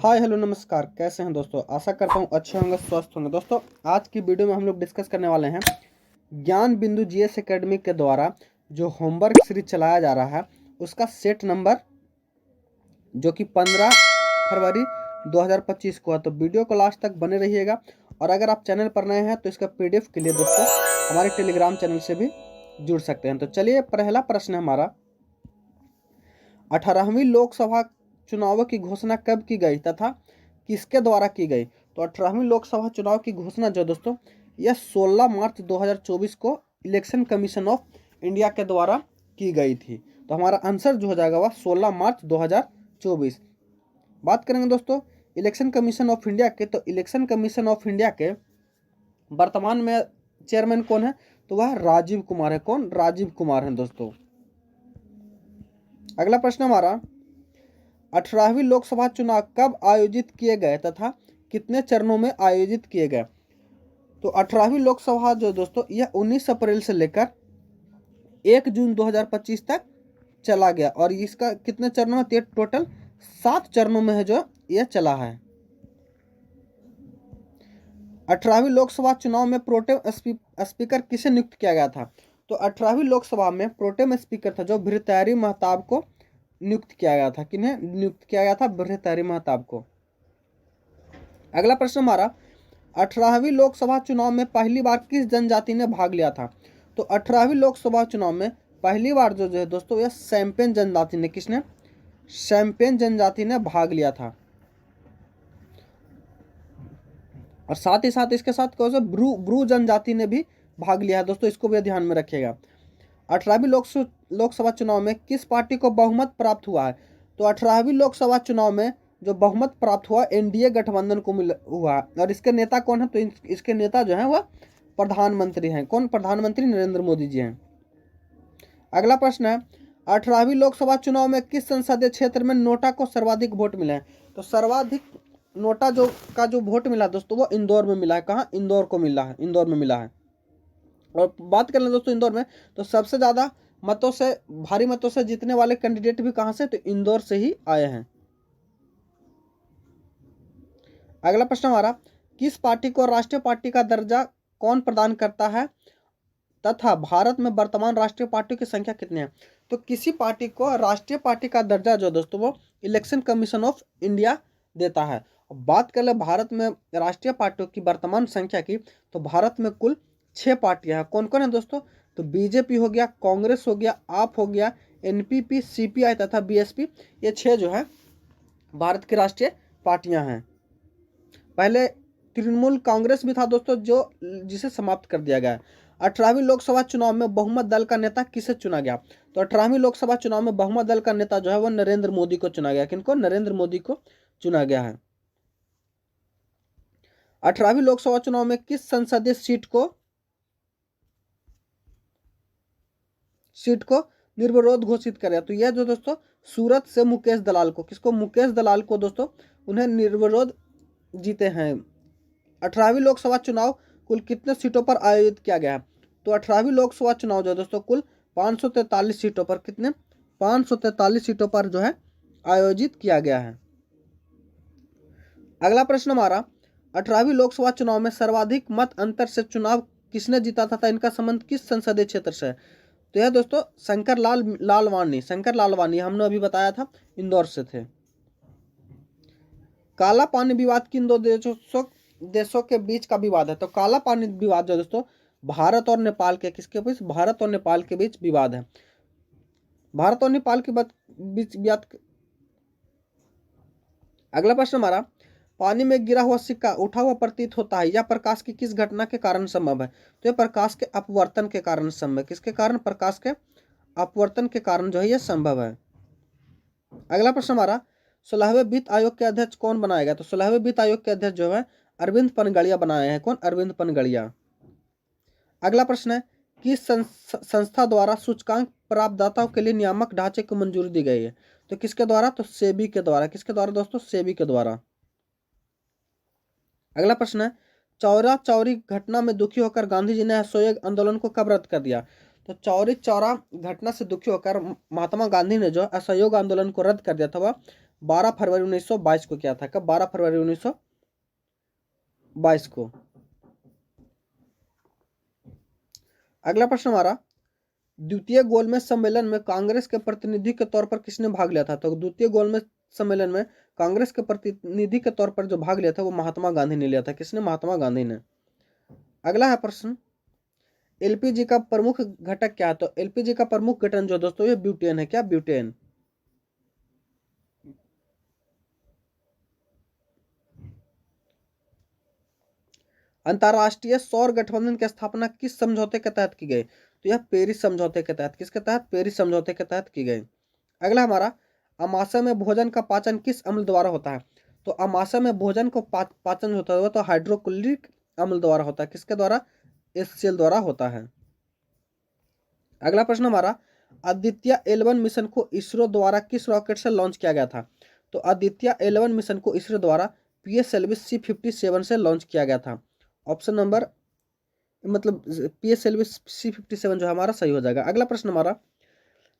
Hi hello नमस्कार, कैसे हैं दोस्तों। आशा करता हूँ अच्छे होंगे, स्वस्थ होंगे। दोस्तों आज की वीडियो में हम लोग डिस्कस करने वाले हैं ज्ञान बिंदु जीएस एकेडमी के द्वारा जो होमवर्क सीरीज चलाया जा रहा है उसका सेट नंबर जो कि 15 फरवरी 2025 को है। तो वीडियो को लास्ट तक बने रहिएगा और अगर आप चैनल पर नए हैं तो इसका पीडीएफ के लिए दोस्तों हमारे टेलीग्राम चैनल से भी जुड़ सकते हैं। तो चलिए, पहला प्रश्न है हमारा, 18वीं लोकसभा चुनावों की घोषणा कब की गई तथा किसके द्वारा की गई। तो 18वीं लोकसभा चुनाव की घोषणा जो दोस्तों यह 16 मार्च 2024 को इलेक्शन कमीशन ऑफ इंडिया के द्वारा की गई थी। तो हमारा आंसर जो हो जाएगा वह 16 मार्च 2024। बात करेंगे दोस्तों इलेक्शन कमीशन ऑफ इंडिया के, तो इलेक्शन कमीशन ऑफ इंडिया के वर्तमान में चेयरमैन कौन है, तो वह राजीव कुमार है। कौन? राजीव कुमार है दोस्तों। अगला प्रश्न हमारा, 18वीं लोकसभा चुनाव कब आयोजित किए गए तथा कितने चरणों में आयोजित किए गए। तो 18वीं लोकसभा जो दोस्तों यह 19 अप्रैल से लेकर 1 जून 2025 तक चला गया और इसका कितने चरणों में, टोटल 7 चरणों में है जो यह चला है। 18वीं लोकसभा चुनाव में प्रोटेम स्पीकर किसे नियुक्त किया गया था। तो 18वीं लोकसभा में प्रोटेम स्पीकर था जो भृतहरि महताब को नियुक्त किया गया था। किन्हें नियुक्त किया गया था? भृतहरि महताब को। अगला प्रश्न हमारा, 18वीं लोकसभा चुनाव में पहली बार किस जनजाति ने भाग लिया था। तो 18वीं लोकसभा चुनाव में पहली बार जो है दोस्तों यह शैम्पेन जनजाति ने, किसने? शैम्पेन जनजाति ने भाग लिया था। और साथ ही साथ इसके साथ कौन सा ब्रू जनजाति ने भी भाग लिया है दोस्तों, इसको भी ध्यान में रखिएगा। 18वीं लोकसभा चुनाव में किस पार्टी को बहुमत प्राप्त हुआ है। तो 18वीं लोकसभा चुनाव में जो बहुमत प्राप्त हुआ एनडीए गठबंधन को हुआ है। और इसके नेता कौन है? तो इसके नेता जो है वह प्रधानमंत्री हैं। कौन? प्रधानमंत्री नरेंद्र मोदी जी हैं। अगला प्रश्न है, 18वीं लोकसभा चुनाव में किस संसदीय क्षेत्र में नोटा को सर्वाधिक वोट मिले हैं। तो सर्वाधिक नोटा जो वोट मिला दोस्तों वो इंदौर में मिला है। कहाँ? इंदौर को मिला है, इंदौर में मिला है। और बात कर लें दोस्तों इंदौर में, तो सबसे ज्यादा मतों से, भारी मतों से जीतने वाले कैंडिडेट भी कहां से, तो इंदौर से ही आए हैं। अगला प्रश्न हमारा, किस पार्टी को राष्ट्रीय पार्टी का दर्जा कौन प्रदान करता है तथा भारत में वर्तमान राष्ट्रीय पार्टी की संख्या कितनी है। तो किसी पार्टी को राष्ट्रीय पार्टी का दर्जा जो दोस्तों वो इलेक्शन कमीशन ऑफ इंडिया देता है। बात कर ले भारत में राष्ट्रीय पार्टियों की वर्तमान संख्या की, तो भारत में कुल 6 पार्टियां हैं। कौन कौन है दोस्तों? तो बीजेपी हो गया, कांग्रेस हो गया, आप हो गया, एनपीपी, सीपीआई तथा बीएसपी। ये 6 जो है भारत की राष्ट्रीय पार्टियां हैं। पहले तृणमूल कांग्रेस भी था दोस्तों जिसे समाप्त कर दिया गया। 18वीं लोकसभा चुनाव में बहुमत दल का नेता किसे चुना गया। तो 18वीं लोकसभा चुनाव में बहुमत दल का नेता जो है वह नरेंद्र मोदी को चुना गया। किनको? नरेंद्र मोदी को चुना गया है। 18वीं लोकसभा चुनाव में किस संसदीय सीट को निर्विरोध घोषित करे। तो यह जो दोस्तों सूरत से मुकेश दलाल को, किसको? मुकेश दलाल को दोस्तों उन्हें निर्विरोध जीते हैं। 18वीं लोकसभा चुनाव कुल कितने सीटों पर आयोजित किया गया है। तो 18वीं लोकसभा चुनाव जो दोस्तों कुल 543 सीटों पर, कितने? 543 सीटों पर जो है आयोजित किया गया है। अगला प्रश्न हमारा, 18वीं लोकसभा चुनाव में सर्वाधिक मत अंतर से चुनाव किसने जीता था इनका संबंध किस संसदीय क्षेत्र से है। तो यह दोस्तों शंकर लालवानी हमने अभी बताया था, इंदौर से थे। काला पानी विवाद किन दो देशों के बीच का विवाद है। तो काला पानी विवाद जो दोस्तों भारत और नेपाल के, किसके बीच? भारत और नेपाल के बीच विवाद है। भारत और नेपाल के बीच विवाद। अगला प्रश्न हमारा, पानी में गिरा हुआ सिक्का उठा हुआ प्रतीत होता है, यह प्रकाश की किस घटना के कारण संभव है। तो यह प्रकाश के अपवर्तन के कारण संभव है। किसके कारण? प्रकाश के अपवर्तन के कारण जो है यह संभव है। अगला प्रश्न हमारा, 16वें वित्त आयोग के अध्यक्ष कौन बनाया गया। तो 16वें वित्त आयोग के अध्यक्ष जो है अरविंद पनगड़िया बनाए हैं। कौन? अरविंद पनगड़िया। अगला प्रश्न है, किस संस्था द्वारा सूचकांक प्राप्तदाताओं के लिए नियामक ढांचे को मंजूरी दी गई है। तो किसके द्वारा? तो सेबी के द्वारा। किसके द्वारा दोस्तों? सेबी के द्वारा। अगला प्रश्न है, चौरा चौरी घटना में दुखी होकर गांधी जी ने असहयोग आंदोलन को कब रद्द कर दिया। तो चौरी चौरा घटना से दुखी होकर महात्मा गांधी ने जो असहयोग आंदोलन को रद्द कर दिया था वह 12 फरवरी 1922 को किया था। कब? 12 फरवरी 1922 को। अगला प्रश्न हमारा, द्वितीय गोलमेज सम्मेलन में कांग्रेस के प्रतिनिधि के तौर पर किसने भाग लिया था? तो द्वितीय गोलमेज सम्मेलन में कांग्रेस के प्रतिनिधि के तौर पर जो भाग लिया था वो महात्मा गांधी ने लिया था। किसने? महात्मा गांधी ने। अगला है प्रश्न, एलपीजी का प्रमुख घटक क्या है? तो एलपीजी का प्रमुख घटक जो दोस्तों ये ब्यूटेन है। क्या? ब्यूटेन। अंतरराष्ट्रीय सौर गठबंधन की स्थापना किस समझौते के तहत की गई? तो यह पेरिस समझौते के तहत। किसके तहत? पेरिस समझौते के तहत की गई। अगला हमारा, अमाशय में भोजन का पाचन किस अम्ल द्वारा होता है? तो अमाशय में भोजन को पाचन होता है तो हाइड्रोक्लोरिक अम्ल द्वारा होता है। किसके द्वारा? HCl द्वारा होता है। अगला प्रश्न हमारा, आदित्य L1 मिशन को इसरो द्वारा किस रॉकेट से लॉन्च किया गया था? तो आदित्य L1 मिशन को इसरो द्वारा PSLV C57 से लॉन्च किया गया था। ऑप्शन नंबर मतलब PSLV C57 जो हमारा सही हो जाएगा। अगला प्रश्न हमारा,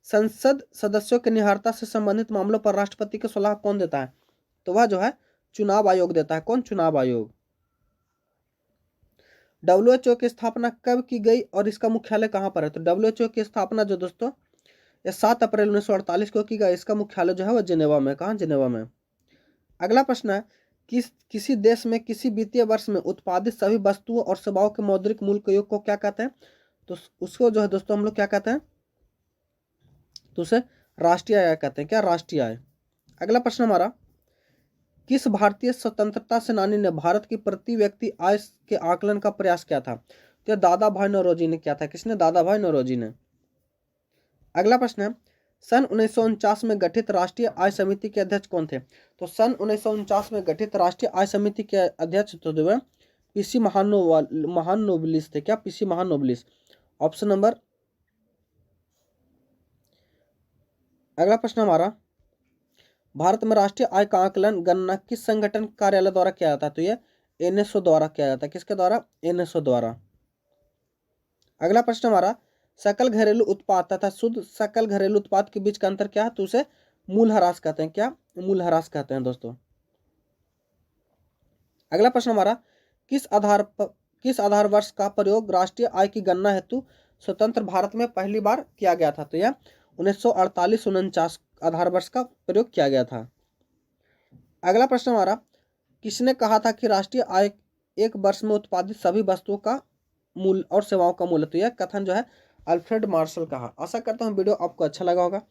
संसद सदस्यों की निहारता से संबंधित मामलों पर राष्ट्रपति की सलाह कौन देता है? तो वह जो है चुनाव आयोग देता है। कौन? चुनाव आयोग। WHO की स्थापना कब की गई और इसका मुख्यालय कहां पर है? तो WHO की स्थापना जो दोस्तों ये 7 अप्रैल 1948 को की गई। इसका मुख्यालय जो है वो जिनेवा में। कहां? जिनेवा में। अगला प्रश्न है, किसी देश में किसी वित्तीय वर्ष में उत्पादित सभी वस्तुओं और सेवाओं के मौद्रिक मूल्य के योग को क्या कहते हैं? तो उसको जो है दोस्तों हम लोग क्या कहते हैं? तो उसे राष्ट्रीय आय कहते हैं। क्या? राष्ट्रीय आय। अगला प्रश्न हमारा, किस भारतीय स्वतंत्रता सेनानी ने भारत की प्रति व्यक्ति आय के आकलन का प्रयास किया था? तो दादा भाई नौरोजी ने किया था। किसने? दादा भाई नौरोजी ने। अगला प्रश्न है, सन 1949 में गठित राष्ट्रीय आय समिति के अध्यक्ष कौन थे? तो सन 1949 में गठित राष्ट्रीय आय समिति के अध्यक्ष जो है पीसी महानोबिलिस थे। क्या? पीसी महानोबिलिस। Option number. अगला प्रश्न हमारा, भारत में राष्ट्रीय आय का आकलन गणना किस संगठन कार्यालय द्वारा किया जाता है? तो यह NSO द्वारा किया जाता है। किसके द्वारा? NSO द्वारा। अगला प्रश्न हमारा, सकल घरेलू उत्पाद तथा शुद्ध सकल घरेलू उत्पाद के बीच का अंतर क्या है? तो उसे मूल्यह्रास कहते हैं। क्या? मूल्यह्रास कहते हैं दोस्तों। अगला प्रश्न हमारा, किस आधार वर्ष का प्रयोग राष्ट्रीय आय की गणना हेतु स्वतंत्र भारत में पहली बार किया गया था? तो यह 1948-49 आधार वर्ष का प्रयोग किया गया था। अगला प्रश्न हमारा, किसने कहा था कि राष्ट्रीय आय एक वर्ष में उत्पादित सभी वस्तुओं का मूल्य और सेवाओं का मूल्य? तो यह कथन जो है अल्फ्रेड मार्शल कहा। आशा करता हूँ वीडियो आपको अच्छा लगा होगा।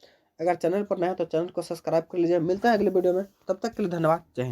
अगर चैनल पर नया है तो चैनल को सब्सक्राइब कर लीजिए। मिलता है अगले वीडियो में, तब तक के लिए धन्यवाद। जय हिंद।